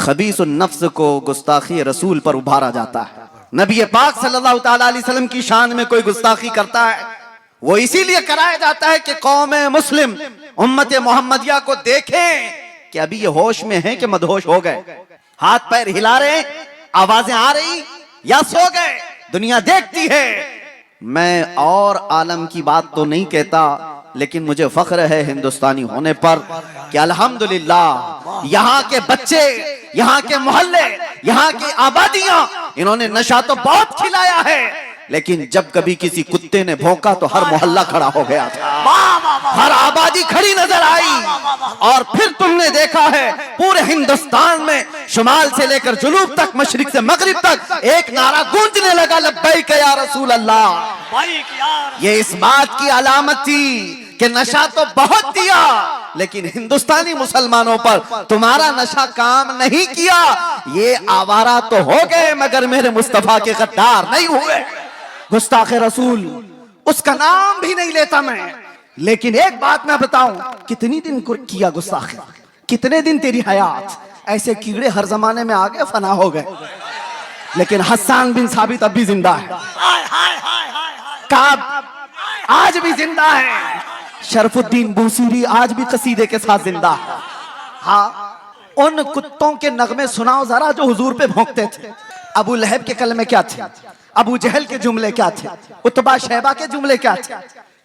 खबीसुन नफ्स को गुस्ताखी रसूल पर उभारा जाता है। नबी पाक सल्लल्लाहु ताला अलैहि वसल्लम की शान में कोई गुस्ताखी करता है, वो इसीलिए कराया जाता है कि कौम मुस्लिम उम्मत मोहम्मदिया को देखें कि अभी ये होश में हैं कि मदहोश हो गए, हाथ पैर हिला रहे, आवाजें आ रही या सो गए, दुनिया देखती है। मैं और आलम की बात तो नहीं कहता, लेकिन मुझे फख्र है हिंदुस्तानी होने पर कि अल्हम्दुलिल्लाह यहाँ के बच्चे, यहाँ के मोहल्ले, यहाँ की आबादियां, इन्होंने नशा तो बहुत खिलाया है, लेकिन जब कभी किसी कुत्ते ने भौंका तो हर मोहल्ला खड़ा हो गया था, हर आबादी खड़ी नजर आई। और फिर तुमने देखा है पूरे हिंदुस्तान में शुमाल से लेकर जुनूब तक, मशरिक से मगरिब तक एक नारा गूंजने लगा, लब्बैक या रसूल अल्लाह। ये इस बात की अलामत थी कि नशा तो बहुत दिया, लेकिन हिंदुस्तानी मुसलमानों पर तुम्हारा नशा काम नहीं किया। ये आवारा तो हो गए, मगर मेरे मुस्तफा के गद्दार नहीं हुए। गुस्ताख रसूल उसका नाम भी नहीं लेता मैं, लेकिन एक बात मैं बताऊं, कितनी दिन किया गुस्ताखी, कितने दिन तेरी हयात। ऐसे कीड़े हर जमाने में आ गए, फना हो गए, लेकिन हसन बिन साबित अब भी जिंदा है, काब आज भी जिंदा है, शरफुद्दीन बूसीरी आज भी कसीदे के साथ जिंदा है। हाँ, उन कुत्तों के नगमे सुनाओ जरा जो हुजूर पे भौंकते थे। अबू लहब के कलमे क्या थे, अबू जहल के जुमले क्या थे, उतबा शैबा के जुमले क्या थे।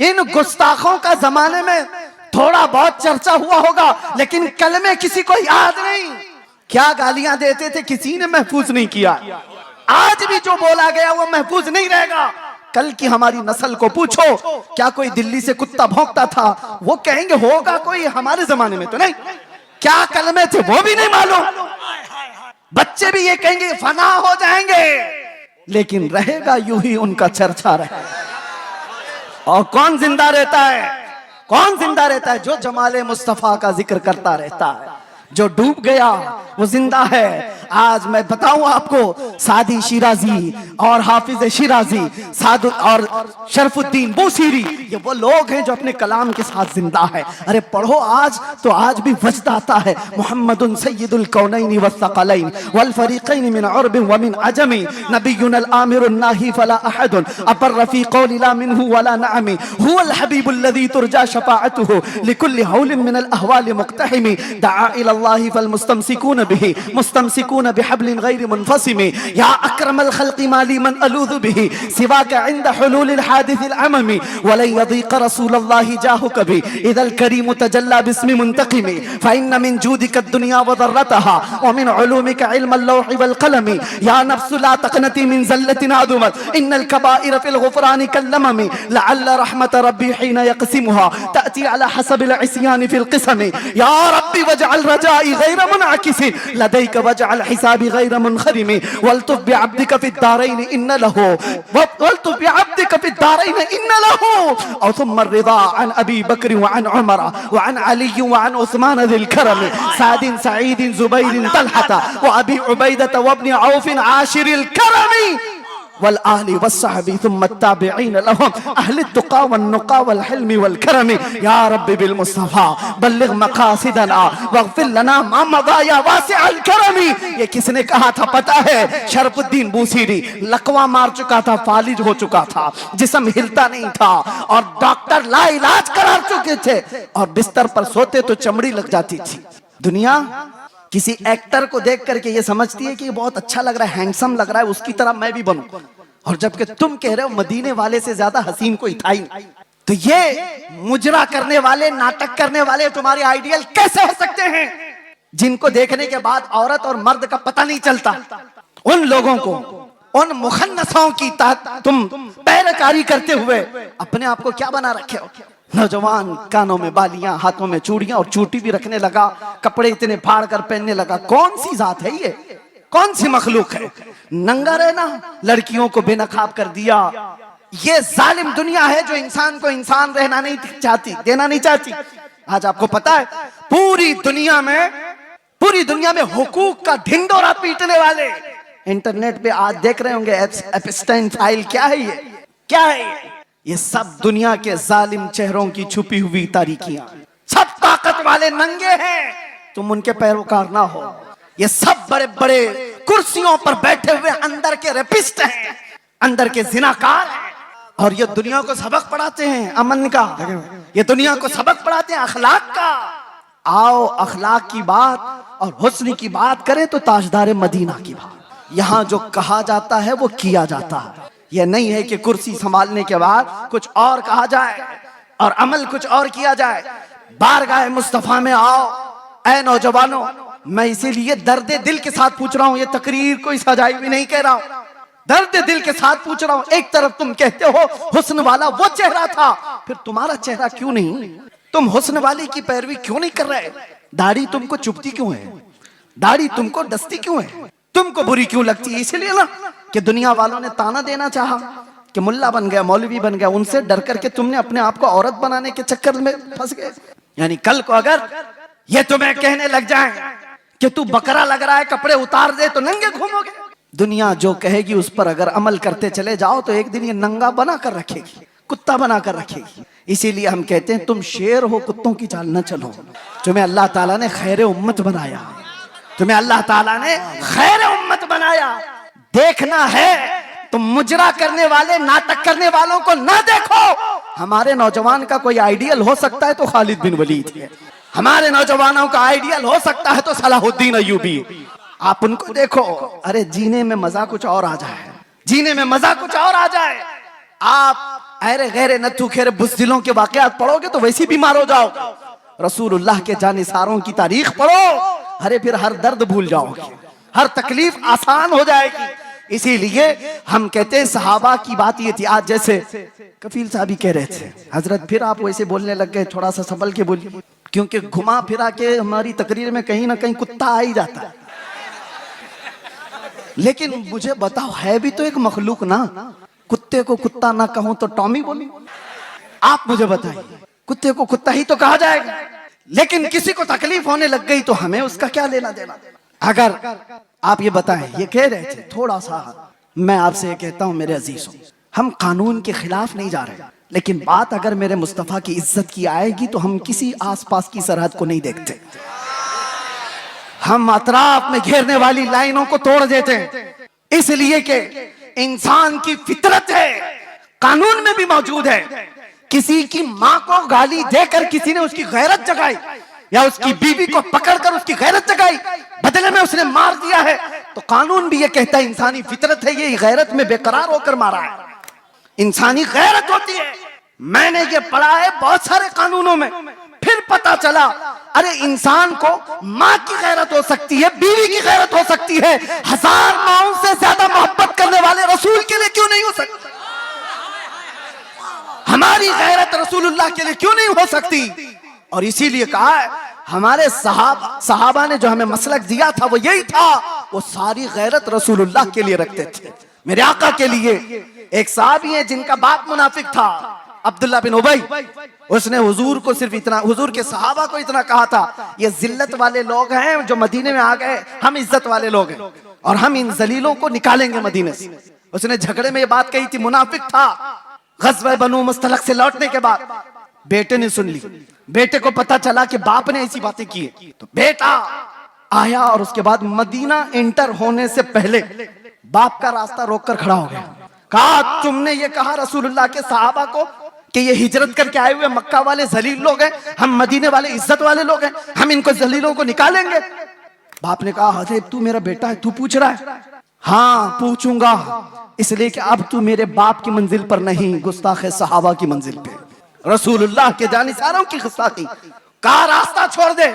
इन गुस्ताखों का जमाने में थोड़ा बहुत चर्चा हुआ होगा, लेकिन कलमे किसी को याद नहीं। क्या गालियां देते थे, किसी ने महफूज नहीं किया। आज भी जो बोला गया वो महफूज नहीं रहेगा। कल की हमारी नस्ल को पूछो, क्या कोई दिल्ली से कुत्ता भौंकता था, वो कहेंगे होगा कोई, हमारे जमाने में तो नहीं। क्या कलमे थे वो भी नहीं मालूम। बच्चे भी ये कहेंगे फना हो जाएंगे, लेकिन रहेगा यूं ही उनका चर्चा रहे। और कौन जिंदा रहता है, कौन जिंदा रहता है? जो जमाले मुस्तफा का जिक्र करता रहता है। जो डूब गया वो जिंदा है। आज मैं बताऊं आपको, सादी शिराजी और हाफिज शिराजी, साद और शरफुद्दीन बूसीरी, ये वो लोग हैं जो अपने कलाम के साथ जिंदा है। अरे पढ़ो आज तो आज भी वजद आता है। मुहम्मदुन सय्यदुल कौनैन वस्सक़लैन वल फरीक़ैन मिन अरब व मिन अजमी, नबियुल आमिरुन नाही फला अहदुन अबर रफी क़ौल ला मिनहु वला नअमी, हुवल हबीबुल लज़ी तुरजा शफ़ाअतुहु लिकुल्लि हौलिन मिनल अहवाल मुक़तहिमी, दआ इलल्लाहि फल मुस्तमसिकून बिही मुस्तमसिकून बिहब्लिन गैर मुनफ़सिमी, या अक्रमल खल्क़ि माली मन अलूज़ु बिही सिवाका इंद हुलूलिल हादिसिल अममी, वलन यदीक़ रसूलल्लाहि जाहु कभी इदल करीम तजल्ला बिस्मि मुंतक़िमी, फ़इन्न मिन जूदिका दुनिया व ज़र्रतहा व मिन उलूमिका इल्मल लौहि वल क़लमी, या नफ्सु ला तक़नती मिन ज़ल्लतिन अदुमत इन्नल कबाइर फ़िल ग़ुफ़रानि कल्लममी, लअल्ल रहमत रब्बी हीन यक़सिमुहा तअती अला हसबिल इस्यान फ़िल क़िस्मी, या रब्बी वजअल रजाई गैर मुनअकिसिन लदैक वजअल हिसाबी गैर मुनख़रिमी, वल्तुफ़ बिअब्दिका फ़िद दारैन इन्न लहू वल्तुफ़ बिअब्दिका फ़िद दारैन इन्न लहू, और सुम्मा रिज़ा अन अबी बकर व अन उमर व अन अली व अन उस्मान ज़िल करम, सादिन सईद ज़ुबैर तलहत व अबी उबैदह व इब्न औफ आशिरिल करम, वल आहली वस्सहबी सुम्मा ताबिईन लहुम अहले तुक़ा वन नुक़ा वल हिल्मी वल करमी, या रब्बी बिल मुस्तफ़ा बल्लिग़ मक़ासिदना वग़फ़िर लना मा मज़ा या वासिअल करमी। ये किसने कहा था पता है? शरफुद्दीन बूसीरी। लकवा मार चुका था, फालिज हो चुका था, जिस्म हिलता नहीं था, और डॉक्टर लाइलाज करार चुके थे, और बिस्तर पर सोते तो चमड़ी लग जाती थी। दुनिया किसी एक्टर को देख करके ये समझती है कि ये बहुत अच्छा लग रहा है, हैंडसम लग रहा है, उसकी तरह मैं भी बनूं, और जबकि तुम कह रहे हो मदीने वाले से ज्यादा हसीन कोई था ही नहीं। तो ये मुजरा करने वाले, नाटक करने वाले तुम्हारे आइडियल कैसे हो सकते हैं, जिनको देखने के बाद औरत और मर्द का पता नहीं चलता? उन लोगों को, उन मुखन्नसों की तुम पैरकारी करते हुए अपने आप को क्या बना रखे हो? नौजवान कानों में बालियां, हाथों में चूड़ियां, और चूटी भी रखने लगा, कपड़े इतने फाड़ कर पहनने लगा। कौन सी जात है ये, कौन सी मखलूक है? नंगा रहना, लड़कियों को बेनकाब कर दिया। ये जालिम दुनिया है जो इंसान को इंसान रहना नहीं चाहती, देना नहीं चाहती। आज आपको पता है पूरी दुनिया में हुकूक का ढिंडोरा पीटने वाले इंटरनेट पे आज देख रहे होंगे एप्स्टाइन फाइल। क्या है ये, क्या है ये सब दुनिया के जालिम चेहरों की छुपी हुई तारीकियां। सब ताकत वाले नंगे हैं, तुम उनके पैरोकार ना हो। ये सब बड़े बड़े कुर्सियों पर बैठे हुए अंदर के रेपिस्ट हैं, अंदर के जिनाकार हैं, और ये दुनिया को सबक पढ़ाते हैं अमन का, ये दुनिया को सबक पढ़ाते हैं अखलाक का। आओ अखलाक की बात और हुस्न की बात करें तो ताजदार मदीना की बात। यहाँ जो कहा जाता है वो किया जाता है। यह नहीं है कि कुर्सी संभालने के बाद कुछ और कहा जाए और अमल कुछ और किया जाए। बारगाह मुस्तफा में आओ ऐ नौजवानों, मैं इसीलिए दर्द दिल के साथ पूछ रहा हूँ, ये तकरीर कोई सजाई भी नहीं कह रहा हूँ, दर्द दिल के साथ पूछ रहा हूँ। एक तरफ तुम कहते हो हुस्न वाला वो चेहरा था, फिर तुम्हारा चेहरा क्यों नहीं? तुम हुस्न वाले की पैरवी क्यों नहीं कर रहे? दाढ़ी तुमको चुभती क्यों है? दाढ़ी तुमको डसती क्यों है? तुमको बुरी क्यों लगती है? इसलिए ना कि दुनिया वालों ने ताना देना चाहा कि मुल्ला बन गया, मौलवी बन गया, उनसे डर करके तुमने अपने आप को औरत बनाने के चक्कर में फंस गए। यानी कल को अगर ये तुम्हें कहने लग जाए कि तू बकरा लग रहा है, कपड़े उतार दे, तो नंगे घूमोगे। दुनिया जो कहेगी उस पर अगर अमल करते चले जाओ तो एक दिन ये नंगा बना कर रखेगी, कुत्ता बना कर रखेगी। इसीलिए हम कहते हैं तुम शेर हो, कुत्तों की चाल न चलो। तुम्हें अल्लाह ताला ने खैर उम्मत बनाया, तुम्हें अल्लाह ताला ने खैर उम्मत बनाया। देखना है तुम मुजरा करने वाले, नाटक करने वालों को ना देखो। हमारे नौजवान का कोई आइडियल हो सकता है तो खालिद बिन वलीद है, हमारे नौजवानों का आइडियल हो सकता है तो सलाहुद्दीन अय्यूबी। आप उनको देखो, अरे जीने में मजा कुछ और आ जाए, जीने में मजा कुछ और आ जाए। आप अरे गैरे नथु खेरे बुज़दिलों के वाकयात पढ़ोगे तो वैसे बीमार हो जाओ। रसूलुल्लाह के जानिसारों की तारीख पढ़ो, अरे फिर हर दर्द भूल जाओगे, हर तकलीफ आसान हो जाएगी। इसीलिए हम कहते हैं सहाबा की बात ये थी। आज जैसे कफील साहब ही कह रहे थे, हजरत फिर आप वैसे बोलने लग गए, थोड़ा सा संभल के बोलिए, क्योंकि घुमा फिरा के हमारी तकरीर में कहीं ना कहीं कुत्ता आ ही जाता है। लेकिन मुझे बताओ, है भी तो एक मखलूक ना, कुत्ते को कुत्ता ना कहूं तो टॉमी बोलूं? आप मुझे बताइए, कुत्ते को कुत्ता ही तो कहा जाएगा। लेकिन किसी को तकलीफ होने लग गई तो हमें उसका क्या लेना देना? अगर आप ये बताएं, ये कह रहे थे थोड़ा सा, मैं आपसे ये कहता हूं मेरे अजीजों, हम कानून के खिलाफ नहीं जा रहे, लेकिन बात अगर मेरे मुस्तफा की इज्जत की आएगी तो हम किसी आसपास की सरहद को नहीं देखते, हम अतराफ में घेरने वाली लाइनों को तोड़ देते हैं। इसलिए कि इंसान की फितरत है, कानून में भी मौजूद है। किसी की माँ को गाली देकर किसी ने उसकी गैरत जगाई, या उसकी बीवी को पकड़कर उसकी गैरत जगाई, बदले में उसने मार दिया है, तो कानून भी ये कहता है इंसानी फितरत है, ये गैरत में बेकरार होकर मारा है, इंसानी गैरत होती है। मैंने ये पढ़ा है बहुत सारे कानूनों में, फिर पता चला अरे इंसान को माँ की गैरत हो सकती है, बीवी की गैरत हो सकती है, 1000 माओं से ज्यादा मोहब्बत करने वाले रसूल के लिए क्यों नहीं हो सकती? हमारी गैरत रसूलुल्लाह के लिए क्यों नहीं हो सकती? और इसीलिए कहा है हमारे सहाबा ने जो हमें मसलक दिया था वो यही था, वो सारी गैरत रसूलुल्लाह के लिए रखते थे, मेरे आका के लिए। एक साहबी है जिनका बाप मुनाफिक था, अब्दुल्ला बिन उबई, उसने हुजूर को सिर्फ इतना, हुजूर के सहाबा को इतना कहा था, ये जिल्लत वाले लोग हैं जो मदीने में आ गए, हम इज्जत वाले लोग हैं और हम इन जलीलों को निकालेंगे मदीने से। उसने झगड़े में ये बात कही थी, मुनाफिक था। ग़ज़वा बनु मुस्तलक से लौटने के बाद बेटे ने सुन ली, बेटे को पता चला कि बाप ने ऐसी बातें की, तो बेटा आया और उसके बाद मदीना एंटर होने से पहले बाप का रास्ता रोककर खड़ा हो गया। कहा तुमने ये कहा रसूलुल्लाह के सहाबा को कि ये हिजरत करके आए हुए मक्का वाले जलील लोग हैं, हम मदीने वाले इज्जत वाले लोग हैं, हम इनको जलीलों को निकालेंगे। बाप ने कहा हज़रत तू मेरा बेटा है, तू पूछ रहा है? हाँ पूछूंगा, इसलिए कि अब तू मेरे बाप की मंजिल पर नहीं, गुस्ताखे सहाबा की मंजिल पे, रसूलुल्लाह के जानिसारों की गुस्ताखी। कहा रास्ता छोड़ दे।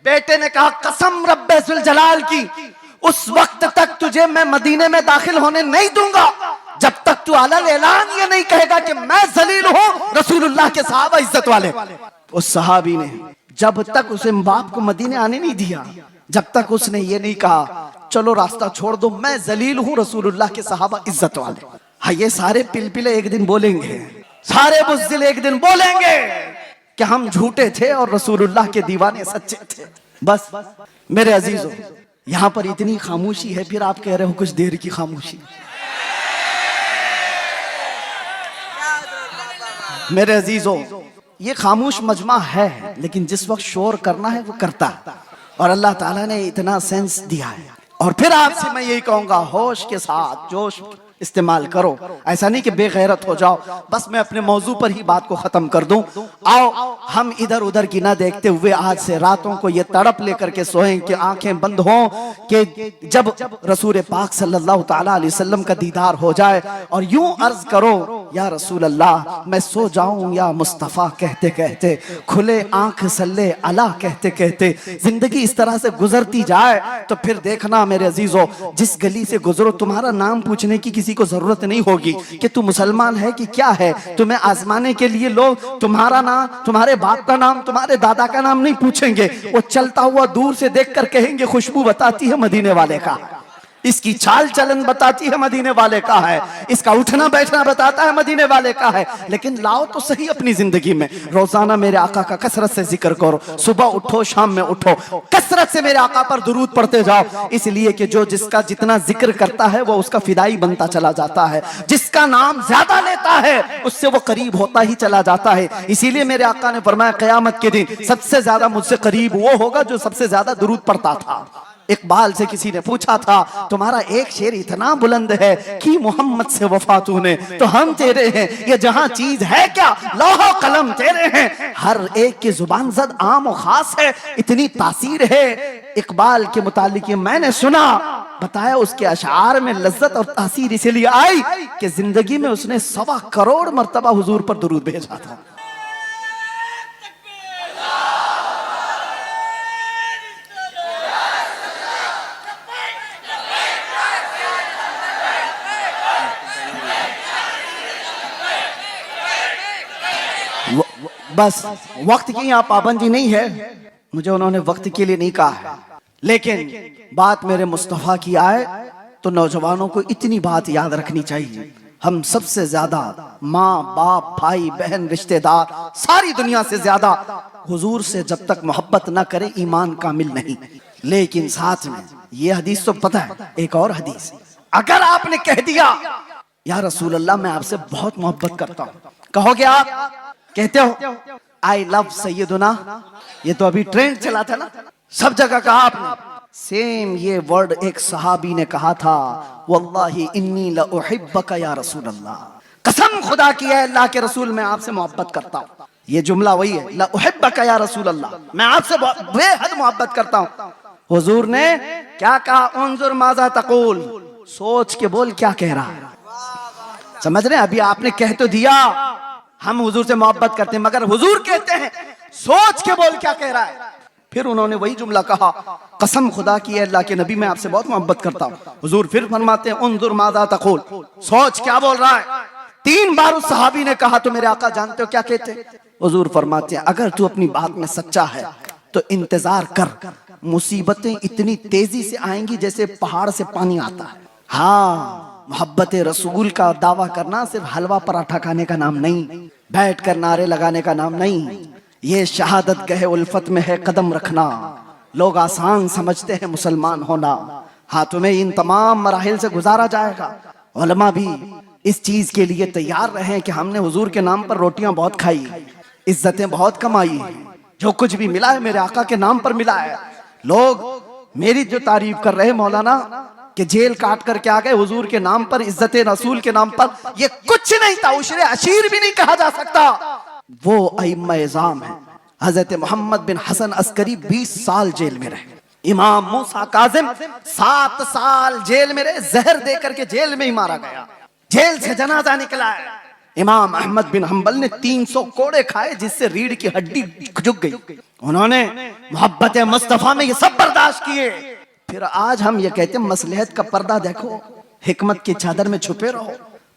बेटे ने कहा कसम रब्बे जुल जलाल की, उस वक्त तक तुझे मैं मदीने में दाखिल होने नहीं दूंगा जब तक तू अलल ऐलान ये नहीं कहेगा कि मैं जलील हूँ, रसूलुल्लाह के सहाबा इज्जत वाले। उस सहाबी ने जब तक उसे बाप को मदीने आने नहीं दिया, जब तक उसने ये नहीं कहा चलो रास्ता छोड़ दो, मैं जलील हूँ, रसूलुल्लाह के सहाबा इज्जत वाले। हाँ ये सारे पिलपिले एक दिन बोलेंगे, सारे बुज़दिल एक दिन बोलेंगे कि हम झूठे थे और रसूलुल्लाह के दीवाने सच्चे थे। बस मेरे अजीजों, यहाँ पर इतनी खामोशी है, फिर आप कह रहे हो कुछ देर की खामोशी। मेरे अजीजों, ये खामोश मजमा है, लेकिन जिस वक्त शोर करना है वो करता है। और अल्लाह ताला ने इतना सेंस दिया है। और फिर आपसे मैं यही कहूंगा, होश के साथ जोश इस्तेमाल करो, ऐसा नहीं कि बेगैरत हो जाओ। बस मैं अपने मौजू पर ही बात को खत्म कर दूं। आओ हम इधर उधर की ना देखते हुए आज से रातों को ये तड़प लेकर के सोएं कि आंखें बंद हों कि जब रसूल पाक सल्लल्लाहु ताला अलैहि वसल्लम का दीदार हो जाए और यूं अर्ज करो, या रसूल अल्लाह मैं सो जाऊं या मुस्तफ़ा कहते कहते, खुले आंख सल्ले अला कहते कहते जिंदगी इस तरह से गुजरती जाए तो फिर देखना मेरे अजीजों, जिस गली से गुजरो तुम्हारा नाम पूछने की किसी को जरूरत नहीं होगी कि तू मुसलमान है कि क्या है। तुम्हें आजमाने के लिए लोग तुम्हारा नाम, तुम्हारे बाप का नाम, तुम्हारे दादा का नाम नहीं पूछेंगे। वो चलता हुआ दूर से देखकर कहेंगे खुशबू बताती है मदीने वाले का, इसकी चाल चलन बताती है मदीने वाले का है, इसका उठना बैठना बताता है मदीने वाले का है। लेकिन लाओ तो सही अपनी जिंदगी में रोजाना मेरे आका का कसरत से जिक्र करो, सुबह उठो शाम में उठो, कसरत से मेरे आका पर दुरूद पढ़ते जाओ। इसलिए कि जो जिसका जितना जिक्र करता है वो उसका फिदाई बनता चला जाता है, जिसका नाम ज्यादा लेता है उससे वो करीब होता ही चला जाता है। इसीलिए मेरे आका ने फरमाया क़यामत के दिन सबसे ज्यादा मुझसे करीब वो होगा जो सबसे ज्यादा दुरूद पढ़ता था। इकबाल से किसी ने पूछा था, तुम्हारा एक शेर इतना बुलंद है कि मोहम्मद से वफा तूने, तो हम तेरे हैं, ये जहां चीज है क्या लौह कलम तेरे हैं। हर एक की जुबान जद आम और खास है, इतनी तासीर है इकबाल के मुतालिक। मैंने सुना, बताया उसके अशार में लज्जत और तासीर इसलिए आई कि जिंदगी में उसने 1.25 करोड़ मर्तबा हुजूर पर दुरूद भेजा था। बस वक्त की यहाँ पाबंदी नहीं है, मुझे उन्होंने वक्त के लिए नहीं कहा है, लेकिन बात मेरे मुस्तफा की आए तो नौजवानों को इतनी बात याद रखनी चाहिए। हम सबसे ज्यादा माँ बाप भाई बहन रिश्तेदार सारी दुनिया से ज्यादा हुजूर से जब तक मोहब्बत ना करे ईमान कामिल नहीं। लेकिन साथ में ये हदीस तो पता है, एक और हदीस, अगर आपने कह दिया या रसूल अल्लाह मैं आपसे बहुत मोहब्बत करता हूँ, कहोगे आप, कहते हो आई लव सैयदुना, ये तो अभी ट्रेंड चला था ना, सब जगह कहा आपने। सेम ये वर्ड एक सहाबी ने कहा था, वल्लाही इन्नी लउहिब्बका या रसूल अल्लाह, कसम खुदा की है अल्लाह के रसूल मैं आपसे मोहब्बत करता हूँ। ये जुमला वही है, लउहिब्बका या रसूल अल्लाह, मैं आपसे बेहद मोहब्बत करता हूँ। हुजूर ने क्या कहा, उन्जुर माजा तकूल, सोच के बोल क्या कह रहा है। समझ रहे हैं, अभी आपने कह तो दिया हम हुजूर से मोहब्बत करते हैं, मगर हुजूर कहते हैं सोच के बोल क्या कह रहा है। फिर उन्होंने वही जुमला कहा, कसम खुदा की है अल्लाह के नबी मैं आपसे बहुत मोहब्बत करता हूँ। हुजूर फिर फरमाते हैं उन्जुर माज़ा तक़ूल, सोच क्या बोल रहा है। 3 बार उस सहाबी ने कहा तो मेरे आका जानते हो क्या कहते हैं, हुजूर फरमाते हैं अगर तू अपनी बात में सच्चा है तो इंतजार कर, मुसीबतें इतनी तेजी से आएंगी जैसे पहाड़ से पानी आता है। हाँ, मोहब्बत रसूल का दावा करना सिर्फ हलवा पराठा खाने का नाम नहीं, बैठ कर नारे लगाने का नाम नहीं, ये शहादत गहे उल्फत में है कदम रखना। लोग आसान समझते हैं मुसलमान होना, हाँ तुम्हें इन तमाम मराहिल से गुजारा जाएगा। उलमा भी इस चीज के लिए तैयार रहे कि हमने हुजूर के नाम पर रोटियां बहुत खाई, इज्जतें बहुत कमाई, जो कुछ भी मिला है मेरे आका के नाम पर मिला है। लोग मेरी जो तारीफ कर रहे मौलाना कि जेल काट करके आ गए हुजूर के नाम पर, इज्जत रसूल के नाम पर, ये कुछ नहीं था, उशरे अशीर भी नहीं कहा जा सकता। वो अइम्मा इज़ाम है। हजरत मोहम्मद बिन हसन अस्करी 20 साल जेल में रहे, इमाम मूसा काजिम 7 साल जेल में रहे, जहर दे करके जेल में ही मारा गया, जेल से जनाजा निकला है। इमाम अहमद बिन हंबल ने 300 कोड़े खाए जिससे रीढ़ की हड्डी झुक गई। उन्होंने मोहब्बत मुस्तफा में ये सब बर्दाश्त किए। फिर आज हम ये कहते हैं मसलहत का पर्दा देखो, हिकमत की चादर में छुपे रहो।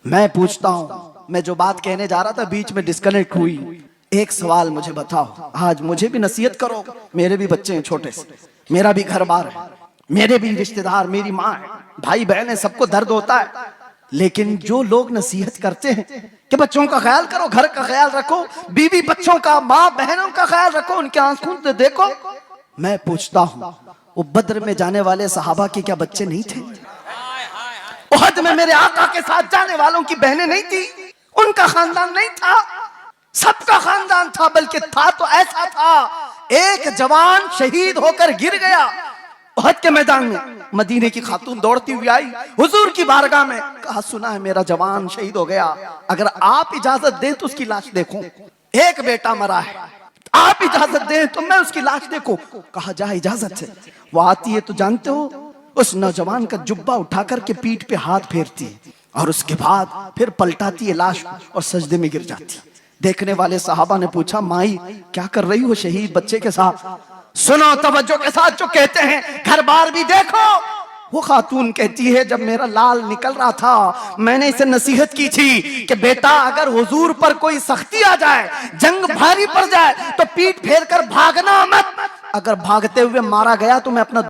मैं पूछता हूँ, मैं जो बात कहने जा रहा था बीच में डिस्कनेक्ट हुई, एक सवाल मुझे बताओ, आज मुझे भी नसीहत करो, मेरे भी बच्चे हैं छोटे से, मेरा भी घर बार है, मेरे भी रिश्तेदार, मेरी माँ है, भाई बहन है, सबको दर्द होता है। लेकिन जो लोग नसीहत करते हैं कि बच्चों का ख्याल करो, घर का ख्याल रखो, बीवी बच्चों का, माँ बहनों का ख्याल रखो, उनके आंसू देखो, मैं पूछता हूँ वो बद्र में जाने वाले सहाबा के क्या बच्चे नहीं थे? उहद में मेरे आका के साथ जाने वालों की बहनें नहीं थी? उनका खानदान नहीं था? सबका खानदान था, बल्कि था तो ऐसा था एक जवान शहीद होकर गिर गया उहद के मैदान में। मदीने की खातून दौड़ती हुई आई हुजूर की बारगाह में, कहा सुना है मेरा जवान शहीद हो गया, अगर आप इजाजत दें तो उसकी लाश देखूं। एक बेटा मरा है, आप इजाजत दें तो मैं उसकी लाश देखूं। कहा जा इजाजत है। वो आती है तो जानते हो उस नौजवान का जुब्बा उठा करके पीठ पे हाथ फेरती है और उसके बाद फिर पलटाती है लाश और सजदे में गिर जाती है। देखने वाले साहबा ने पूछा माई क्या कर रही हो शहीद बच्चे के साथ? सुनो तवज्जो के साथ जो कहते हैं, घर बार भी देखो। वो खातून कहती है जब मेरा लाल निकल रहा था मैंने इसे नसीहत की थी कि बेटा अगर हुजूर पर कोई सख्ती आ जाए, जंग भारी पड़ जाए तो पीठ फेर कर भागना मत, अगर भागते हुए मारा गया तो मैं अपना